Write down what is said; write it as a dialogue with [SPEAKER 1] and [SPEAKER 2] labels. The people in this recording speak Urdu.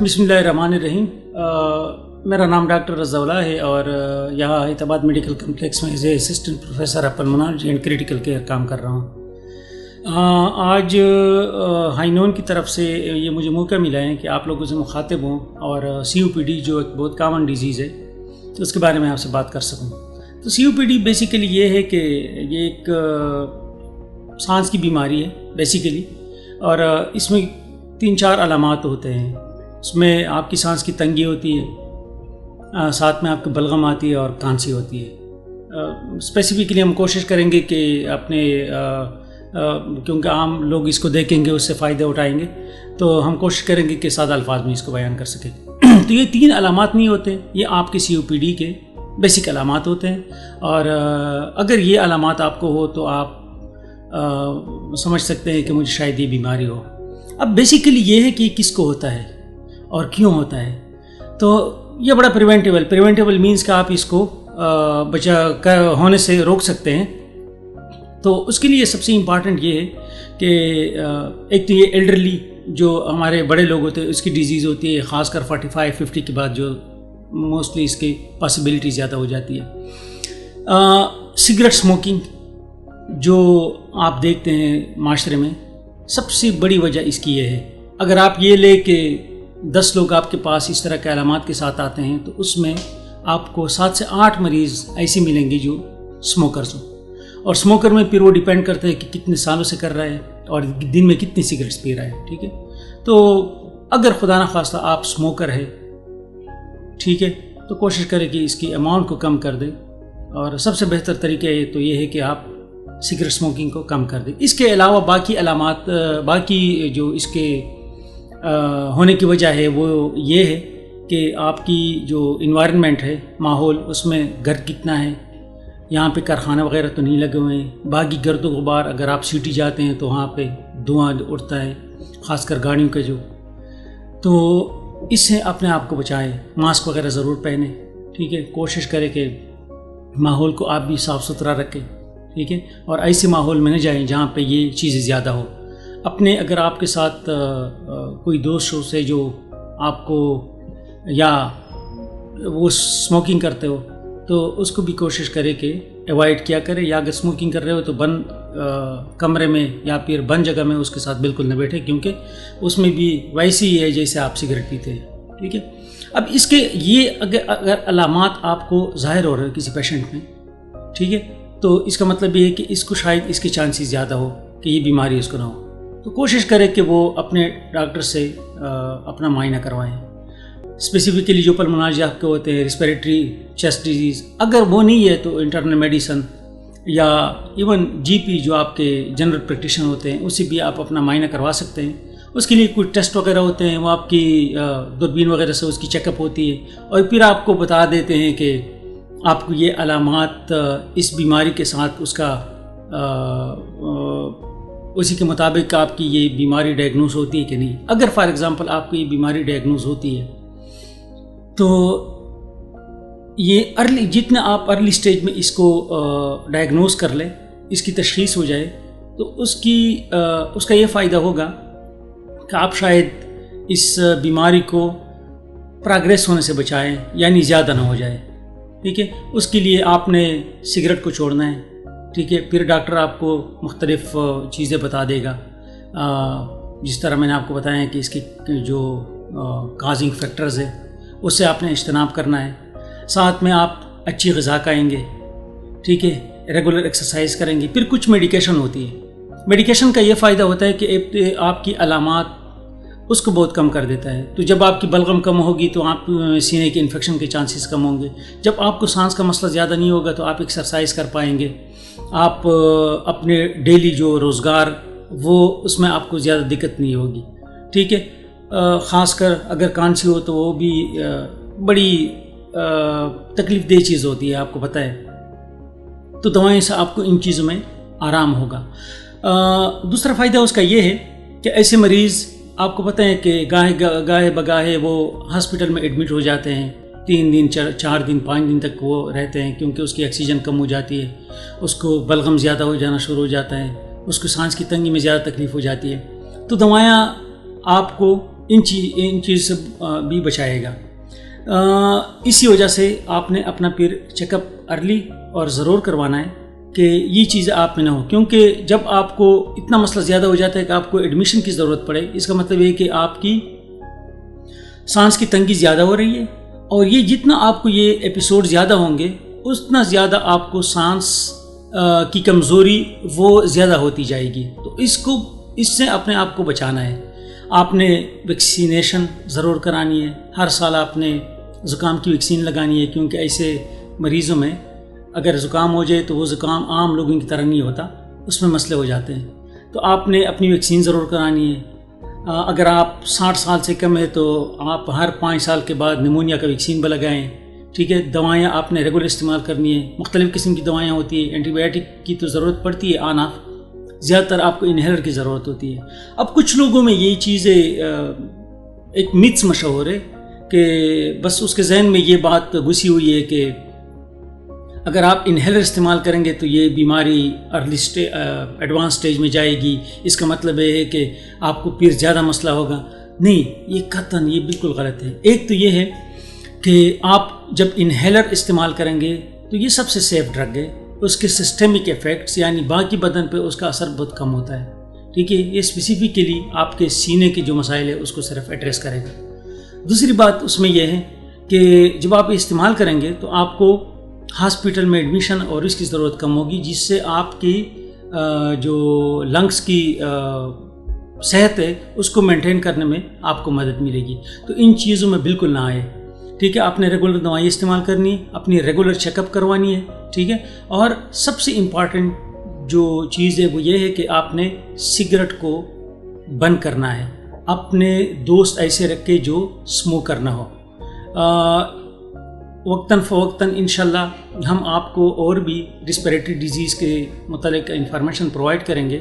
[SPEAKER 1] بسم اللہ الرحمن الرحیم۔ میرا نام ڈاکٹر رضا اللہ ہے اور یہاں حیدرآباد میڈیکل کمپلیکس میں as a assistant professor of pulmonology and critical care کام کر رہا ہوں۔ آج ہائی نون کی طرف سے یہ مجھے موقع ملا ہے کہ آپ لوگوں سے مخاطب ہوں اور COPD جو ایک بہت کامن ڈیزیز ہے تو اس کے بارے میں آپ سے بات کر سکوں۔ تو COPD بیسیکلی یہ ہے کہ یہ ایک سانس کی بیماری ہے بیسیکلی، اور اس میں 3-4 علامات ہوتے ہیں۔ اس میں آپ کی سانس کی تنگی ہوتی ہے، ساتھ میں آپ کی بلغم آتی ہے اور کھانسی ہوتی ہے۔ اسپیسیفکلی ہم کوشش کریں گے کہ اپنے کیونکہ عام لوگ اس کو دیکھیں گے، اس سے فائدہ اٹھائیں گے، تو ہم کوشش کریں گے کہ سادہ الفاظ میں اس کو بیان کر سکیں۔ تو یہ 3 علامات نہیں ہوتے، یہ آپ کے COPD کے بیسک علامات ہوتے ہیں، اور اگر یہ علامات آپ کو ہو تو آپ سمجھ سکتے ہیں کہ مجھے شاید یہ بیماری ہو۔ اب بیسیکلی یہ ہے کہ یہ کس کو ہوتا ہے اور کیوں ہوتا ہے، تو یہ بڑا پریونٹیبل مینس کہ آپ اس کو ہونے سے روک سکتے ہیں۔ تو اس کے لیے سب سے امپارٹنٹ یہ ہے کہ ایک تو یہ ایلڈرلی جو ہمارے بڑے لوگ ہوتے ہیں اس کی ڈیزیز ہوتی ہے، خاص کر 45-50 کے بعد جو موسٹلی اس کی پاسبلٹی زیادہ ہو جاتی ہے۔ سگریٹ اسموکنگ جو آپ دیکھتے ہیں معاشرے میں، سب سے بڑی وجہ اس کی یہ ہے۔ اگر آپ یہ لے کہ 10 لوگ آپ کے پاس اس طرح کے علامات کے ساتھ آتے ہیں تو اس میں آپ کو 7 سے 8 مریض ایسے ملیں گے جو اسموکرز ہوں، اور اسموکر میں پھر وہ ڈیپینڈ کرتا ہے کہ کتنے سالوں سے کر رہا ہے اور دن میں کتنی سگریٹس پی رہا ہے، ٹھیک ہے۔ تو اگر خدا نخواستہ آپ اسموکر ہے، ٹھیک ہے، تو کوشش کریں کہ اس کی اماؤنٹ کو کم کر دیں، اور سب سے بہتر طریقہ تو یہ ہے کہ آپ سگریٹ اسموکنگ کو کم کر دیں۔ اس کے علاوہ باقی علامات، باقی جو اس کے ہونے کی وجہ ہے وہ یہ ہے کہ آپ کی جو انوائرنمنٹ ہے، ماحول، اس میں گھر کتنا ہے، یہاں پہ کارخانہ وغیرہ تو نہیں لگے ہوئے ہیں، باقی گرد و غبار، اگر آپ سٹی جاتے ہیں تو وہاں پہ دھواں اڑتا ہے، خاص کر گاڑیوں کے جو، تو اس سے اپنے آپ کو بچائیں، ماسک وغیرہ ضرور پہنیں، ٹھیک ہے۔ کوشش کریں کہ ماحول کو آپ بھی صاف ستھرا رکھیں، ٹھیک ہے، اور ایسے ماحول میں نہ جائیں جہاں پہ یہ چیزیں زیادہ ہو۔ اپنے اگر آپ کے ساتھ کوئی دوست ہو سے جو آپ کو یا وہ اسموکنگ کرتے ہو تو اس کو بھی کوشش کرے کہ ایوائڈ کیا کرے، یا اگر اسموکنگ کر رہے ہو تو بند کمرے میں یا پھر بند جگہ میں اس کے ساتھ بالکل نہ بیٹھے، کیونکہ اس میں بھی ویسے ہی ہے جیسے آپ سگریٹ پیتے ہیں، ٹھیک ہے۔ اب اس کے یہ اگر علامات آپ کو ظاہر ہو رہے ہیں کسی پیشنٹ میں، ٹھیک ہے، تو اس کا مطلب یہ ہے کہ اس کو شاید اس کے چانسز زیادہ ہو کہ یہ بیماری اس کو نہ ہو، تو کوشش کرے کہ وہ اپنے ڈاکٹر سے اپنا معائنہ کروائیں۔ اسپیسیفکلی جو پلمونالوجی آپ کے ہوتے ہیں، ریسپیریٹری چیسٹ ڈیزیز، اگر وہ نہیں ہے تو انٹرنل میڈیسن یا ایون GP جو آپ کے جنرل پریکٹیشنر ہوتے ہیں، اسے بھی آپ اپنا معائنہ کروا سکتے ہیں۔ اس کے لیے کچھ ٹیسٹ وغیرہ ہوتے ہیں، وہ آپ کی دوربین وغیرہ سے اس کی چیک اپ ہوتی ہے، اور پھر آپ کو بتا دیتے ہیں کہ آپ کو یہ علامات اس بیماری کے ساتھ اس کا اسی کے مطابق آپ کی یہ بیماری ڈائگنوز ہوتی ہے کہ نہیں۔ اگر فار ایگزامپل آپ کو یہ بیماری ڈائگنوز ہوتی ہے تو یہ جتنا آپ ارلی سٹیج میں اس کو ڈائگنوز کر لیں، اس کی تشخیص ہو جائے، تو اس کا یہ فائدہ ہوگا کہ آپ شاید اس بیماری کو پروگریس ہونے سے بچائیں، یعنی زیادہ نہ ہو جائے، ٹھیک ہے۔ اس کے لیے آپ نے سگریٹ کو چھوڑنا ہے، ٹھیک ہے۔ پھر ڈاکٹر آپ کو مختلف چیزیں بتا دے گا، جس طرح میں نے آپ کو بتایا کہ اس کی جو کازنگ فیکٹرز ہے اس سے آپ نے اجتناب کرنا ہے۔ ساتھ میں آپ اچھی غذا کھائیں گے، ٹھیک ہے، ریگولر ایکسرسائز کریں گے۔ پھر کچھ میڈیکیشن ہوتی ہے، میڈیکیشن کا یہ فائدہ ہوتا ہے کہ آپ کی علامات اس کو بہت کم کر دیتا ہے۔ تو جب آپ کی بلغم کم ہوگی تو آپ سینے کے انفیکشن کے چانسز کم ہوں گے۔ جب آپ کو سانس کا مسئلہ زیادہ نہیں ہوگا تو آپ ایکسرسائز کر پائیں گے، آپ اپنے ڈیلی جو روزگار وہ اس میں آپ کو زیادہ دقت نہیں ہوگی، ٹھیک ہے۔ خاص کر اگر کھانسی ہو تو وہ بھی بڑی تکلیف دہ چیز ہوتی ہے، آپ کو پتہ ہے، تو دوائیں سے آپ کو ان چیزوں میں آرام ہوگا۔ دوسرا فائدہ اس کا یہ ہے کہ ایسے مریض آپ کو پتہ ہے کہ گاہے بگاہے وہ ہاسپٹل میں ایڈمٹ ہو جاتے ہیں، 3 دن 4 دن 5 دن تک وہ رہتے ہیں، کیونکہ اس کی آکسیجن کم ہو جاتی ہے، اس کو بلغم زیادہ ہو جانا شروع ہو جاتا ہے، اس کو سانس کی تنگی میں زیادہ تکلیف ہو جاتی ہے۔ تو دوائیاں آپ کو ان چیز سے بھی بچائے گا. اسی وجہ سے آپ نے اپنا پھر چیک اپ ارلی اور ضرور کروانا ہے کہ یہ چیزیں آپ میں نہ ہو، کیونکہ جب آپ کو اتنا مسئلہ زیادہ ہو جاتا ہے کہ آپ کو ایڈمیشن کی ضرورت پڑے، اس کا مطلب یہ کہ آپ کی سانس کی تنگی زیادہ ہو رہی ہے، اور یہ جتنا آپ کو یہ ایپیسوڈ زیادہ ہوں گے اتنا زیادہ آپ کو سانس کی کمزوری وہ زیادہ ہوتی جائے گی. تو اس سے اپنے آپ کو بچانا ہے. آپ نے ویکسینیشن ضرور کرانی ہے. ہر سال آپ نے زکام کی ویکسین لگانی ہے، کیونکہ ایسے مریضوں میں اگر زکام ہو جائے تو وہ زکام عام لوگوں کی طرح نہیں ہوتا، اس میں مسئلے ہو جاتے ہیں. تو آپ نے اپنی ویکسین ضرور کرانی ہے. اگر آپ 60 سال سے کم ہے تو آپ ہر 5 سال کے بعد نمونیا کا ویکسین بھی لگائیں. ٹھیک ہے. دوائیاں آپ نے ریگولر استعمال کرنی ہے. مختلف قسم کی دوائیاں ہوتی ہیں. اینٹی بایوٹک کی تو ضرورت پڑتی ہے آن آف، زیادہ تر آپ کو انہیلر کی ضرورت ہوتی ہے. اب کچھ لوگوں میں یہ چیزیں ایک میتھس مشہور ہے کہ بس اس کے ذہن میں یہ بات گھسی ہوئی ہے کہ اگر آپ انہیلر استعمال کریں گے تو یہ بیماری ایڈوانس سٹیج میں جائے گی، اس کا مطلب یہ ہے کہ آپ کو پھر زیادہ مسئلہ ہوگا. نہیں، یہ قطعاً یہ بالکل غلط ہے. ایک تو یہ ہے کہ آپ جب انہیلر استعمال کریں گے تو یہ سب سے سیف ڈرگ ہے. اس کے سسٹمک ایفیکٹس یعنی باقی بدن پہ اس کا اثر بہت کم ہوتا ہے. ٹھیک ہے. یہ اسپیسیفکلی آپ کے سینے کے جو مسائل ہے اس کو صرف ایڈریس کرے گا. دوسری بات اس میں یہ ہے کہ جب آپ استعمال کریں گے تو آپ کو ہاسپٹل میں ایڈمیشن اور اس کی ضرورت کم ہوگی، جس سے آپ کی جو لنگس کی صحت ہے اس کو مینٹین کرنے میں آپ کو مدد ملے گی. تو ان چیزوں میں بالکل نہ آئے. ٹھیک ہے. آپ نے ریگولر دوائی استعمال کرنی ہے، اپنی ریگولر چیک اپ کروانی ہے. ٹھیک ہے. اور سب سے امپارٹنٹ جو چیز ہے وہ یہ ہے کہ آپ نے سگریٹ کو بند کرنا ہے. اپنے دوست ایسے رکھے جو اسموکر نہ ہو. وقتاً فوقتاً انشاءاللہ ہم آپ کو اور بھی ریسپیریٹری ڈیزیز کے متعلق انفارمیشن پرووائڈ کریں گے.